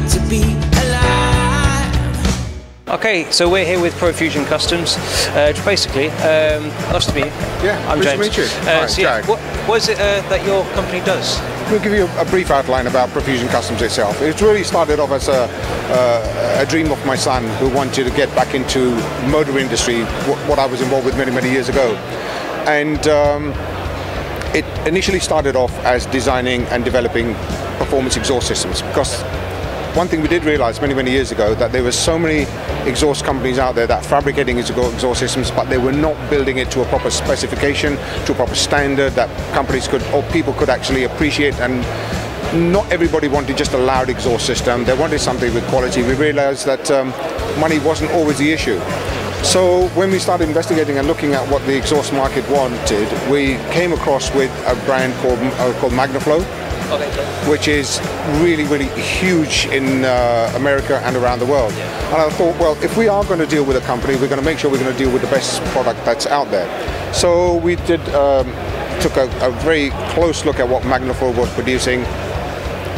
good to be alive. Okay, so we're here with Profusion Customs. Basically, nice to meet you. Yeah, I'm nice James. to meet you. Hi, So yeah, Jack. what is it that your company does? We'll give you a brief outline about Profusion Customs itself. It really started off as a dream of my son who wanted to get back into motor industry, what I was involved with many years ago. And it initially started off as designing and developing performance exhaust systems, because one thing we did realize many years ago, that there were so many exhaust companies out there that fabricating exhaust systems, but they were not building it to a proper specification, to a proper standard that companies could, or people could actually appreciate. And not everybody wanted just a loud exhaust system. They wanted something with quality. We realized that money wasn't always the issue. So when we started investigating and looking at what the exhaust market wanted, we came across with a brand called Manifold, which is really huge in America and around the world. And I thought, well, if we are going to deal with a company, we're going to make sure we're going to deal with the best product that's out there. So we took a very close look at what Manifold was producing,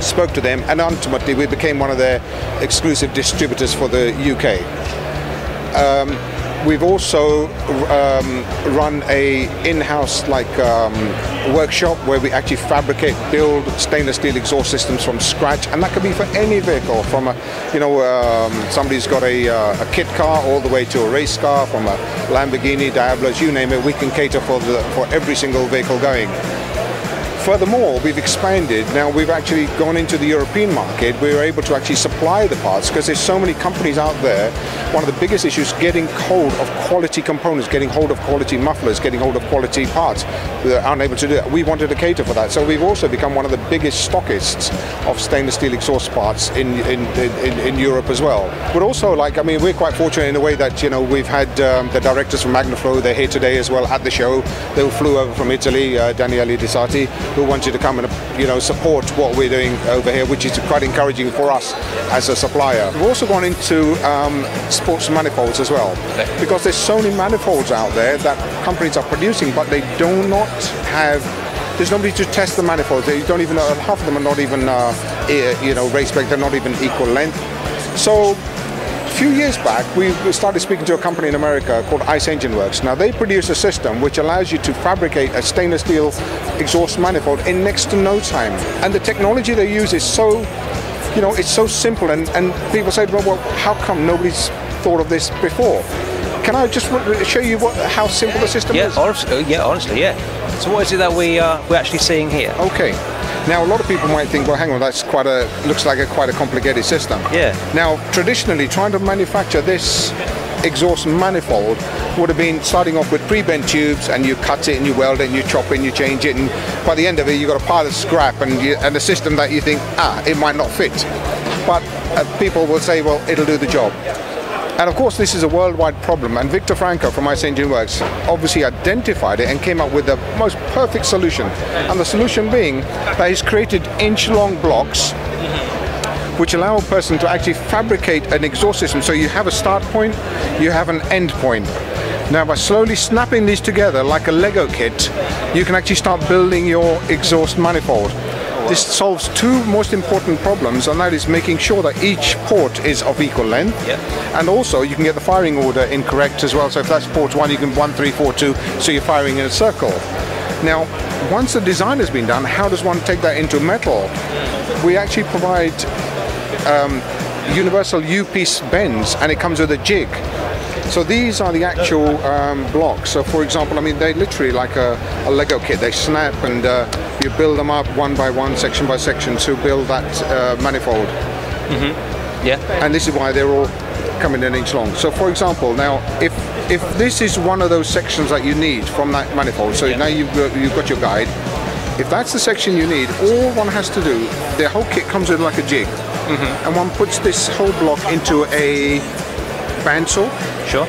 spoke to them, and ultimately we became one of their exclusive distributors for the UK. We've also run a in-house workshop where we actually fabricate, build stainless steel exhaust systems from scratch, and that could be for any vehicle, from somebody's got a kit car all the way to a race car, from a Lamborghini, Diablos, you name it. We can cater for every single vehicle going. Furthermore, we've expanded. Now we've actually gone into the European market. We're able to actually supply the parts because there's so many companies out there. One of the biggest issues is getting hold of quality components, getting hold of quality mufflers, getting hold of quality parts. They're unable to do it. We wanted to cater for that. So we've also become one of the biggest stockists of stainless steel exhaust parts in Europe as well. But also, we're quite fortunate in a way that, we've had the directors from Manifold. They're here today as well at the show. They flew over from Italy, Daniele Di Sarti, who wanted to come and support what we're doing over here, which is quite encouraging for us as a supplier. We've also gone into sports manifolds as well, because there's so many manifolds out there that companies are producing, but they do not have. There's nobody to test the manifolds. They don't even. Half of them are not even race spec. They're not even equal length. So a few years back, we started speaking to a company in America called Ice Engine Works. Now they produce a system which allows you to fabricate a stainless steel exhaust manifold in next to no time. And the technology they use is so, it's so simple. And people say, well, how come nobody's thought of this before? Can I just show you how simple the system is? Honestly, yeah. So what is it that we're actually seeing here? Okay. Now, a lot of people might think, well, hang on, that's looks like quite a complicated system. Yeah. Now, traditionally, trying to manufacture this exhaust manifold would have been starting off with pre-bent tubes, and you cut it and you weld it and you chop it and you change it, and by the end of it, you've got a pile of scrap and a system that you think, it might not fit. But people will say, well, it'll do the job. And of course, this is a worldwide problem, and Victor Franco from Ice Engine Works obviously identified it and came up with the most perfect solution. And the solution being that he's created inch-long blocks which allow a person to actually fabricate an exhaust system. So you have a start point, you have an end point. Now, by slowly snapping these together like a Lego kit, you can actually start building your exhaust manifold. This solves two most important problems, and that is making sure that each port is of equal length, and also you can get the firing order incorrect as well. So if that's port 1, you can 1, 3, 4, 2, so you're firing in a circle. Now, once the design has been done, how does one take that into metal? We actually provide universal U-piece bends, and it comes with a jig. So these are the actual blocks. So for example, they're literally like a Lego kit. They snap, and you build them up one by one, section by section, to build that manifold. Yeah. And this is why they're all coming an inch long. So for example, now if this is one of those sections that you need from that manifold, so now you've got your guide. If that's the section you need, all one has to do, the whole kit comes with like a jig, and one puts this whole block into a bandsaw. Sure.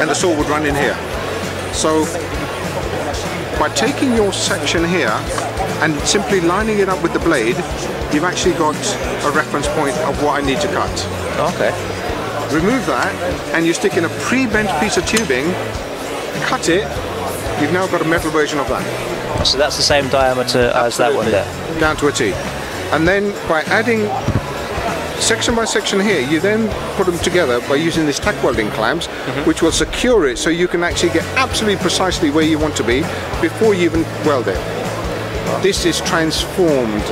And the saw would run in here. So by taking your section here and simply lining it up with the blade, you've actually got a reference point of what I need to cut. Okay. Remove that, and you stick in a pre-bent piece of tubing, cut it, you've now got a metal version of that. So that's the same diameter as that one there? Down to a T. And then by adding section by section here, you then put them together by using these tack welding clamps, which will secure it so you can actually get absolutely precisely where you want to be before you even weld it. This is transformed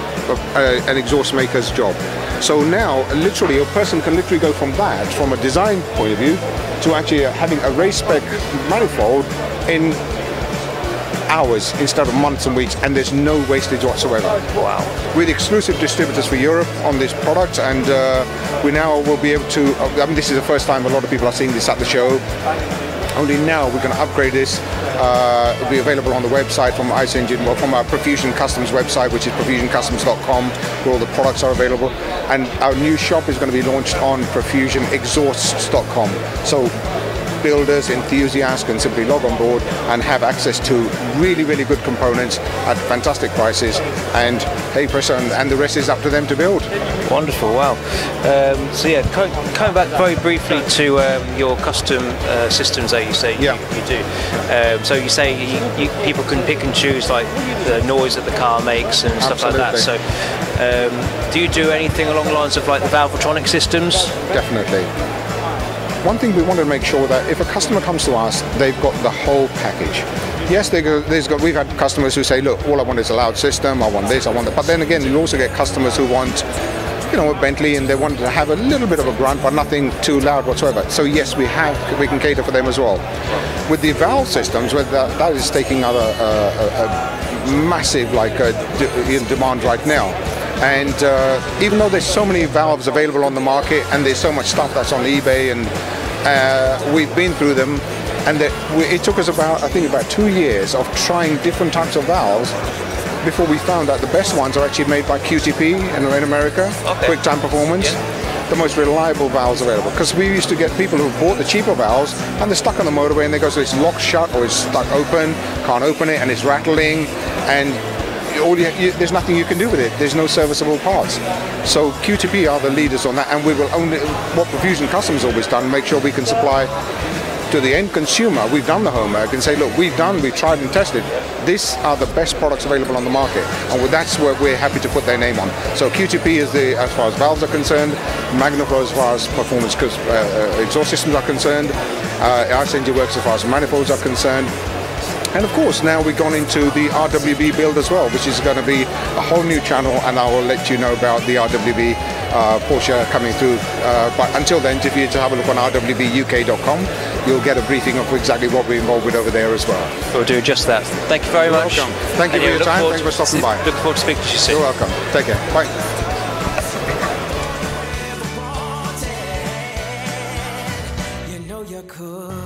an exhaust maker's job. So now, literally, a person can literally go from that, from a design point of view, to actually having a race spec manifold in hours instead of months and weeks, and there's no wastage whatsoever. Wow. We're the exclusive distributors for Europe on this product, and we now will be able to, I mean, this is the first time a lot of people are seeing this at the show. Only now we're going to upgrade this. It'll be available on the website from Ice Engine, well, from our Profusion Customs website, which is profusioncustoms.com, where all the products are available. And our new shop is going to be launched on profusionexhausts.com. So builders, enthusiasts can simply log on board and have access to really, really good components at fantastic prices. And hey, pressure, and the rest is up to them to build. Wonderful, wow. So yeah, coming back very briefly to your custom systems that you say you do. So you say people can pick and choose like the noise that the car makes and stuff like that. So do you do anything along the lines of like the Valvetronic systems? Definitely. One thing we want to make sure that if a customer comes to us, they've got the whole package. Yes, we've had customers who say, look, all I want is a loud system, I want this, I want that. But then again, you also get customers who want, you know, a Bentley, and they want to have a little bit of a grunt, but nothing too loud whatsoever. So yes, we can cater for them as well. With the valve systems, that is taking a massive demand right now. And even though there's so many valves available on the market, and there's so much stuff that's on eBay, and we've been through them, and it took us about 2 years of trying different types of valves before we found out the best ones are actually made by QTP in America, Quick Time Performance. The most reliable valves available, because we used to get people who bought the cheaper valves and they're stuck on the motorway and they go, so it's locked shut or it's stuck open, can't open it, and it's rattling, and there's nothing you can do with it. There's no serviceable parts. So QTP are the leaders on that, and we will only, what Profusion Customs always done, make sure we can supply to the end consumer. We've done the homework and say, look, we've tried and tested. These are the best products available on the market, and that's where we're happy to put their name on. So QTP is as far as valves are concerned, Manifold as far as performance exhaust systems are concerned, Ice Engine works as far as manifolds are concerned. And of course, now we've gone into the RWB build as well, which is going to be a whole new channel, and I will let you know about the RWB Porsche coming through. But until then, if you have a look on rwbuk.com, you'll get a briefing of exactly what we're involved with over there as well. We'll do just that. Thank you very much. Welcome. Thank you for your time. Thanks for stopping by. Look forward to speaking to you soon. You're welcome. Take care. Bye. You know you could.